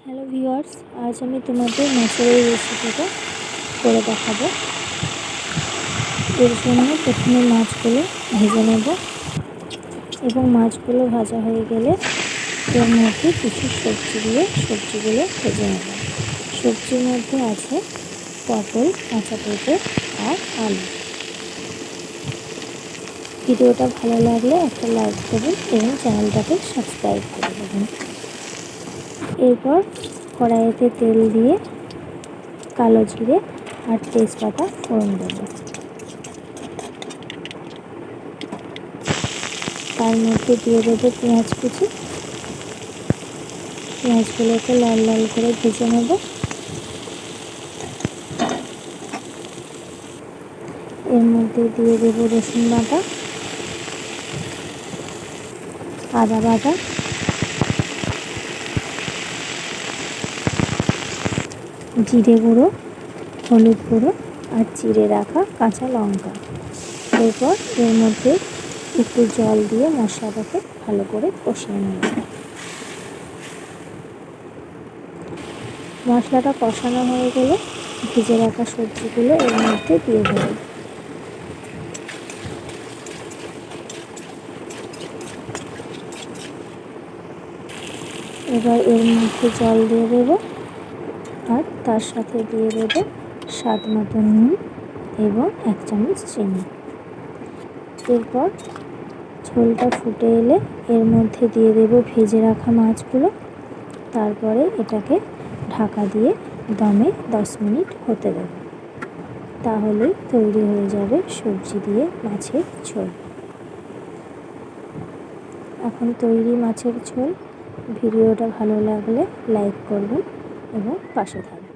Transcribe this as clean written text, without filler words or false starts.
Hello viewers, আজ আমি তোমাদের মাছের এই রেসিপিটা করে দেখাবো। এর জন্য প্রথমে মাছগুলো ভেজে নেব এবং মাছগুলো ভাজা হয়ে গেলে এর মধ্যে কিছু সবজি দিয়ে সবজিগুলো ভেজে নেব। সবজির মধ্যে আছে পটল, কাঁচা পেঁপে আর আলু। ভিডিওটা ভালো লাগলে একটা লাইক দেবেন এবং চ্যানেলটাকে সাবস্ক্রাইব করে দেবেন। এরপর কড়াইতে তেল দিয়ে কালো জিরে আর তেজপাতা ফোড়ন দেব। তার মধ্যে দিয়ে দেবো পেঁয়াজ কুচি। পেঁয়াজগুলোকে লাল লাল করে ভেজে নেব। এর মধ্যে দিয়ে দেবো রসুন বাটা, আদা বাটা, জিরে গুঁড়ো, হলুদ গুঁড়ো আর চিড়ে রাখা কাঁচা লঙ্কা। এরপর এর মধ্যে একটু জল দিয়ে মশলাটাকে ভালো করে কষিয়ে নেব। মশলাটা কষানো হয়ে গেলে ভেজে রাখা সবজিগুলো এর মধ্যে দিয়ে দেব। এবার এর মধ্যে জল দিয়ে দেব আর তার সাথে দিয়ে দেব স্বাদ মতো নুন এবং 1 চামচ চিনি। এরপর ঝোলটা ফুটে এলে এর মধ্যে দিয়ে দেব ভেজে রাখা মাছগুলো। তারপরে এটাকে ঢাকা দিয়ে দমে 10 মিনিট হতে দেব। তাহলেই তৈরি হয়ে যাবে সবজি দিয়ে মাছের ঝোল। এখন তৈরি মাছের ঝোল। ভিডিওটা ভালো লাগলে লাইক করবেন এবং পাশে থাকবেন।